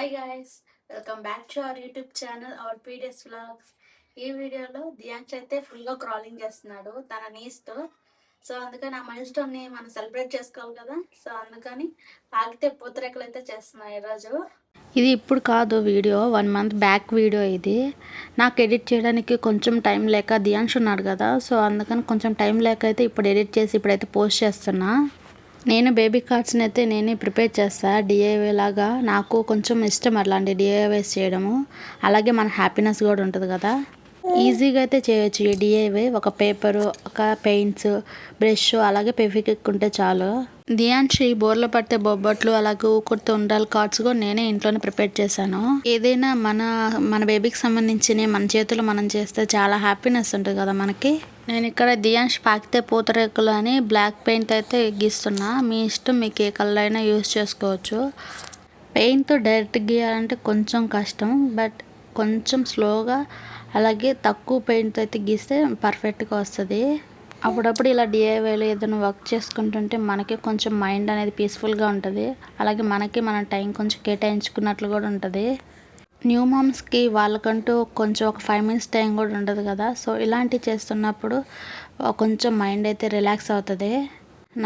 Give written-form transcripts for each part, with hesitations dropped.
Hi guys, welcome back to our YouTube channel our PDS vlogs. ఈ వీడియోలో దియాంష్ అయితే ఫుల్గా క్రాలింగ్ చేస్తున్నాడు తన నీస్తో. సో అందుకని ఆ మైల్ స్టోన్ని మనం సెలబ్రేట్ చేసుకోవాలి కదా. సో అందుకని ఆగితే పూతరేకలు అయితే చేస్తున్నాయి ఈరోజు. ఇది ఇప్పుడు కాదు వీడియో, 1 month బ్యాక్ వీడియో ఇది. నాకు ఎడిట్ చేయడానికి కొంచెం టైం లేక దియాంష్ ఉన్నాడు కదా, సో అందుకని కొంచెం టైం లేక అయితే ఇప్పుడు ఎడిట్ చేసి ఇప్పుడైతే పోస్ట్ చేస్తున్నా. నేను బేబీ కార్డ్స్ని అయితే నేనే ప్రిపేర్ చేస్తాను డిఐవై లాగా. నాకు కొంచెం ఇష్టం అట్లాంటి డిఐవైస్ చేయడము. అలాగే మన హ్యాపీనెస్ కూడా ఉంటుంది కదా. ఈజీగా అయితే చేయొచ్చు ఈ డిఐవై. ఒక పేపరు, ఒక పెయింట్స్, బ్రష్, అలాగే ఫెవిక్విక్ ఉంటే చాలు. దియాంషి బోర్లో పట్టే బొబ్బట్లు, అలాగే ఊకుడితే ఉండాలి కార్డ్స్ కూడా నేనే ఇంట్లోనే ప్రిపేర్ చేశాను. ఏదైనా మన బేబీకి సంబంధించిన మన చేతులు మనం చేస్తే చాలా హ్యాపీనెస్ ఉంటుంది కదా మనకి. నేను ఇక్కడ దియాంష్ పాకితే పూతరేకులు అని బ్లాక్ పెయింట్ అయితే గీస్తున్నా. మీ ఇష్టం, మీకు ఏ కలర్ అయినా యూజ్ చేసుకోవచ్చు. పెయింట్ డైరెక్ట్ గీయాలంటే కొంచెం కష్టం, బట్ కొంచెం స్లోగా అలాగే తక్కువ పెయింట్ అయితే గీస్తే పర్ఫెక్ట్గా వస్తుంది. అప్పుడప్పుడు ఇలా డిఐవైలో ఏదైనా వర్క్ చేసుకుంటుంటే మనకి కొంచెం మైండ్ అనేది పీస్ఫుల్గా ఉంటుంది. అలాగే మనకి మన టైం కొంచెం కేటాయించుకున్నట్లు కూడా ఉంటుంది. న్యూ మామ్స్కి వాళ్ళకంటూ కొంచెం ఒక 5 minutes టైం కూడా ఉండదు కదా. సో ఇలాంటివి చేస్తున్నప్పుడు కొంచెం మైండ్ అయితే రిలాక్స్ అవుతుంది.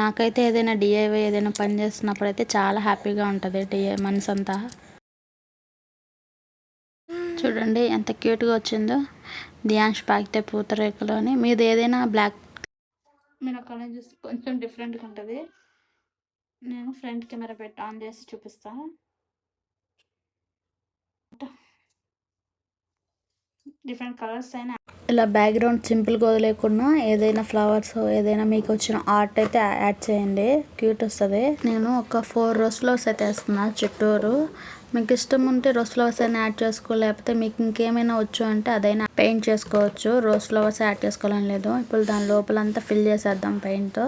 నాకైతే ఏదైనా డిఐవై ఏదైనా పని చేస్తున్నప్పుడు అయితే చాలా హ్యాపీగా ఉంటుంది మనసు అంతా. చూడండి ఎంత క్యూట్గా వచ్చిందో దియాంష్ పాకితే పూతరేకులు అని. మీది ఏదైనా బ్లాక్ మీరు అక్కడ చూస్తే కొంచెం డిఫరెంట్గా ఉంటుంది. నేను ఫ్రంట్ కెమెరా పెట్టి ఆన్ చేసి చూపిస్తాను. డిఫరెంట్ కలర్స్ అయినా ఇలా బ్యాక్గ్రౌండ్ సింపుల్గా వదిలేకుండా ఏదైనా ఫ్లవర్స్, ఏదైనా మీకు వచ్చిన ఆర్ట్ అయితే యాడ్ చేయండి, క్యూట్ వస్తుంది. నేను ఒక 4 rose flowers అయితే వేస్తున్నా చుట్టూరు. మీకు ఇష్టం ఉంటే రోజ్ ఫ్లవర్స్ అయినా యాడ్ చేసుకో, లేకపోతే మీకు ఇంకేమైనా వచ్చు అంటే అదైనా పెయింట్ చేసుకోవచ్చు. రోజ్ ఫ్లవర్స్ యాడ్ చేసుకోవాలని లేదు. ఇప్పుడు దాని లోపలంతా ఫిల్ చేసేద్దాం పెయింట్.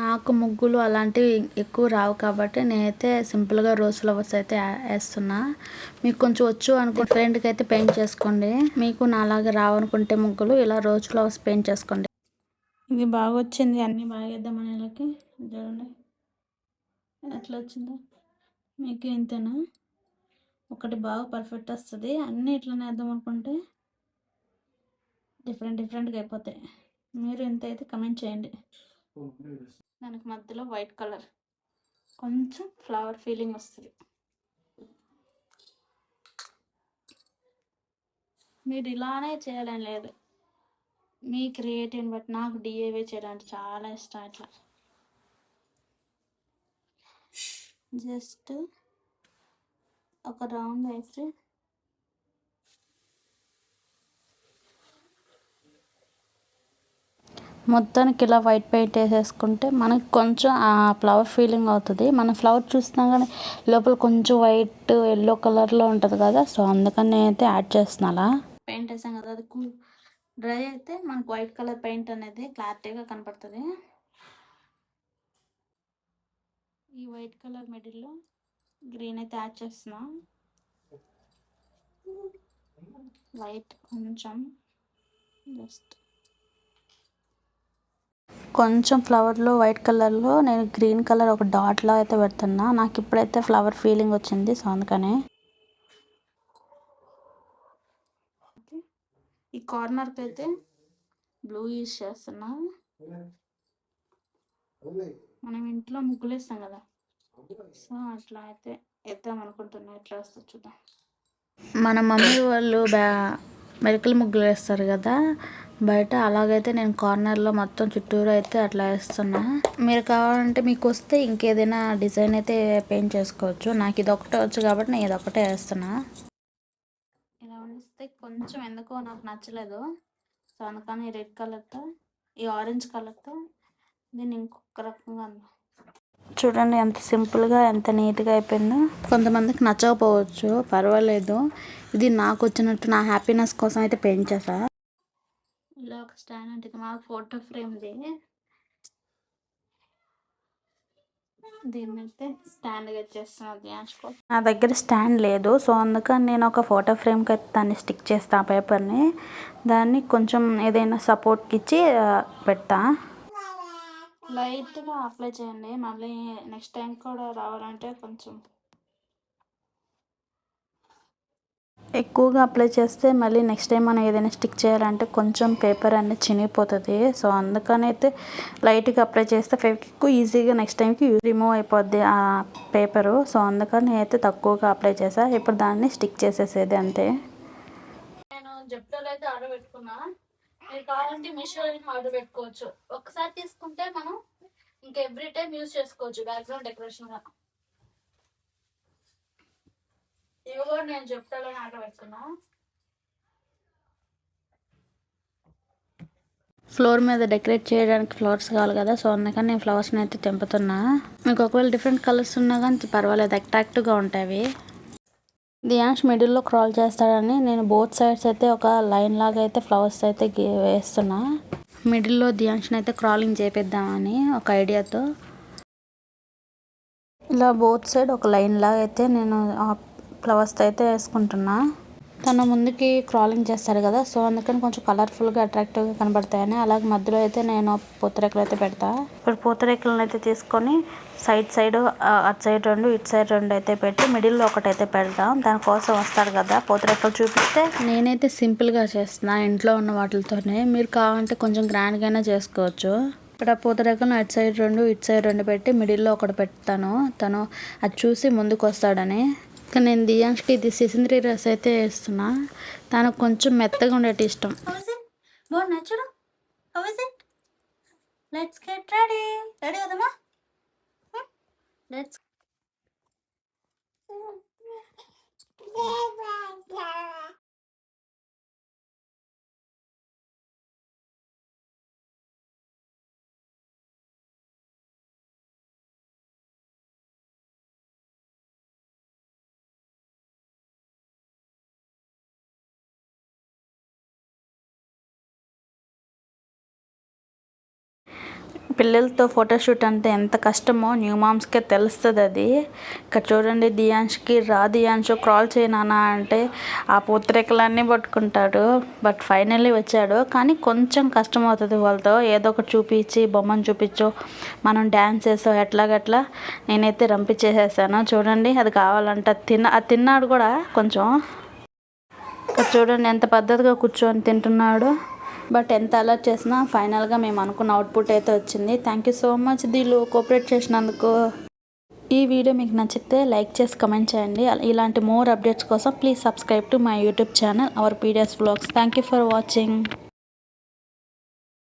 నాకు ముగ్గులు అలాంటివి ఎక్కువ రావు కాబట్టి నేనైతే సింపుల్గా రోజ్ ఫ్లవర్స్ అయితే వేస్తున్నా. మీకు కొంచెం వచ్చు అనుకో ఫ్రెండ్కి అయితే పెయింట్ చేసుకోండి. మీకు నాలాగా రావనుకుంటే ముగ్గులు ఇలా రోజ్ ఫ్లవర్స్ పెయింట్ చేసుకోండి. ఇది బాగా వచ్చింది, అన్నీ బాగా వేద్దాం అనేలాకి. చూడండి ఎట్లా వచ్చిందో. మీకు ఇంతేనా? ఒకటి బాగా పర్ఫెక్ట్ వస్తుంది. అన్నీ ఇట్లనే వేద్దాం అనుకుంటే డిఫరెంట్గా అయిపోతాయి. మీరు ఎంత అయితే కమెంట్ చేయండి. దానికి మధ్యలో వైట్ కలర్ కొంచెం ఫ్లవర్ ఫీలింగ్ వస్తుంది. మీరు ఇలానే చేయాలని లేదు, మీ క్రియేటివ్ని బట్టి. నాకు డిఐవై చేయడానికి చాలా ఇష్టం. ఇట్లా జస్ట్ ఒక రౌండ్ వేసి మొత్తానికి ఇలా వైట్ పెయింట్ వేసేసుకుంటే మనకి కొంచెం ఆ ఫ్లవర్ ఫీలింగ్ అవుతుంది. మన ఫ్లవర్ చూసినా కానీ లోపల కొంచెం వైట్ ఎల్లో కలర్లో ఉంటుంది కదా. సో అందుకని నేనైతే యాడ్ చేస్తున్నా. పెయింట్ వేసాం కదా, అది డ్రై అయితే మనకు వైట్ కలర్ పెయింట్ అనేది క్లారిటీగా కనపడుతుంది. ఈ వైట్ కలర్ మిడిల్లో గ్రీన్ అయితే యాడ్ చేస్తున్నా. వైట్ కొంచెం జస్ట్ కొంచెం ఫ్లవర్లో వైట్ కలర్లో నేను గ్రీన్ కలర్ ఒక డాట్లో అయితే పెడుతున్నా. నాకు ఇప్పుడైతే ఫ్లవర్ ఫీలింగ్ వచ్చింది, సో అందుకనే. ఈ కార్నర్కి అయితే బ్లూ యూజ్ చేస్తున్నా. మనం ఇంట్లో ముగ్గులు వేస్తాం కదా, సో అట్లా అయితే వేద్దాం అనుకుంటున్నా. ఎట్లా వస్తుంది చూద్దాం. మన మమ్మీ వాళ్ళు మెరికల ముగ్గులు వేస్తారు కదా బయట, అలాగైతే నేను కార్నర్లో మొత్తం చుట్టూరు అయితే అట్లా వేస్తున్నా. మీరు కావాలంటే మీకు వస్తే ఇంకేదైనా డిజైన్ అయితే పెయింట్ చేసుకోవచ్చు. నాకు ఇది ఒకటే వచ్చు కాబట్టి నేను ఇది ఒకటే వేస్తున్నా. ఇలా వస్తే కొంచెం ఎందుకో నాకు నచ్చలేదు, సో అందుకని రెడ్ కలర్తో ఈ ఆరెంజ్ కలర్తో దీన్ని ఇంకొక రకంగా చూడండి ఎంత సింపుల్గా ఎంత నీట్గా అయిపోయిందో. కొంతమందికి నచ్చకపోవచ్చు, పర్వాలేదు. ఇది నాకు వచ్చినట్టు నా హ్యాపీనెస్ కోసం అయితే పెయింట్ చేసా. ఇలా ఒక స్టాండ్ అంటే మా ఫోటో ఫ్రేమ్ది, దీన్ని అయితే స్టాండ్గా చేస్తున్నా. నా దగ్గర స్టాండ్ లేదు, సో అందుకని నేను ఒక ఫోటో ఫ్రేమ్కి అయితే దాన్ని స్టిక్ చేస్తా పేపర్ని. దాన్ని కొంచెం ఏదైనా సపోర్ట్కి ఇచ్చి పెడతా. లైట్గా అప్లై చేయండి, మళ్ళీ నెక్స్ట్ టైం కూడా రావాలంటే కొంచెం ఎక్కువగా అప్లై చేస్తే మళ్ళీ నెక్స్ట్ టైం మనం ఏదైనా స్టిక్ చేయాలంటే కొంచెం పేపర్ అనేది చినిగిపోతుంది. సో అందుకని అయితే లైట్గా అప్లై చేస్తే ఫెవిక్విక్ ఈజీగా నెక్స్ట్ టైంకి రిమూవ్ అయిపోద్ది ఆ పేపరు. సో అందుకని నేనైతే తక్కువగా అప్లై చేశాను. ఇప్పుడు దాన్ని స్టిక్ చేసేసేది అంతే. నేను జెప్టోలో అయితే ఆర్డర్ పెట్టుకున్నా. మీరు కావాలంటే మీషోలో ఆర్డర్ పెట్టుకోవచ్చు. ఒకసారి తీసుకుంటే మనం ఇంకా ఎవ్రీ టైం యూజ్ చేసుకోవచ్చు బ్యాక్గ్రౌండ్ డెకరేషన్గా. ఇవి కూడా నేను జెప్టోలోనే ఆర్డర్ పెట్టుకున్నా. ఫ్లోర్ మీద డెకరేట్ చేయడానికి ఫ్లవర్స్ కావాలి కదా, సో అందుకని నేను ఫ్లవర్స్ని అయితే తెంపుతున్నా. మీకు ఒకవేళ డిఫరెంట్ కలర్స్ ఉన్నా కానీ పర్వాలేదు, అట్రాక్టివ్గా ఉంటాయి. దియాంష్ మిడిల్లో క్రాల్ చేస్తాడని నేను బోత్ సైడ్స్ అయితే ఒక లైన్ లాగా అయితే ఫ్లవర్స్ అయితే వేస్తున్నా. మిడిల్లో దియాంష్ని అయితే క్రాలింగ్ చేపిద్దామని ఒక ఐడియాతో ఇలా బోత్ సైడ్ ఒక లైన్ లాగా అయితే నేను ఆ ఫ్లవర్స్ అయితే వేసుకుంటున్నా. తను ముందుకి క్రాలింగ్ చేస్తాడు కదా, సో అందుకని కొంచెం కలర్ఫుల్గా అట్రాక్టివ్గా కనబడతాయని అలాగే మధ్యలో అయితే నేను పూతరేకులు అయితే పెడతా. ఇప్పుడు పూతరేకులను అయితే తీసుకొని సైడ్ అటు సైడ్ 2 ఇటు సైడ్ 2 అయితే పెట్టి మిడిల్లో ఒకటైతే పెడతాం. దానికోసం వస్తాడు కదా పూతరేకులు చూపిస్తే. నేనైతే సింపుల్గా చేస్తున్నా ఇంట్లో ఉన్న వాటితోనే. మీరు కావాలంటే కొంచెం గ్రాండ్గా చేసుకోవచ్చు. ఇక్కడ పూతరేకులను అటు సైడ్ 2 ఇటు సైడ్ 2 పెట్టి మిడిల్లో ఒకటి పెడతాను. తను అది చూసి ముందుకు వస్తాడని. ఇంకా నేను దియాంష్కి ఇది సిసింద్రి రస్ అయితే వేస్తున్నా. తనకు కొంచెం మెత్తగా ఉండేటి ఇష్టం. పిల్లలతో ఫోటోషూట్ అంటే ఎంత కష్టమో న్యూ మామ్స్కే తెలుస్తుంది అది. ఇక్కడ చూడండి దియాంష్కి దియాంష్ క్రాల్ చేయనా అంటే ఆ పూతరేకులన్నీ పట్టుకుంటాడు. బట్ ఫైనల్లీ వచ్చాడు. కానీ కొంచెం కష్టం అవుతుంది వాళ్ళతో. ఏదో ఒకటి చూపించి బొమ్మను చూపించో మనం డ్యాన్స్ చేసో ఎట్లాగట్లా నేనైతే రంపించేసేసాను. చూడండి అది కావాలంటే అది తిన్నాడు కూడా కొంచెం. ఇక్కడ చూడండి ఎంత పద్ధతిగా కూర్చొని తింటున్నాడు. బట్ ఎంత అలర్ట్ చేసినా ఫైనల్గా మేము అనుకున్న అవుట్పుట్ అయితే వచ్చింది. థ్యాంక్ యూ సో మచ్ దీళ్ళు కోఆపరేట్ చేసినందుకు. ఈ వీడియో మీకు నచ్చితే లైక్ చేసి కమెంట్ చేయండి. ఇలాంటి మోర్ అప్డేట్స్ కోసం please subscribe to my YouTube channel our PDS vlogs. Thank you for watching.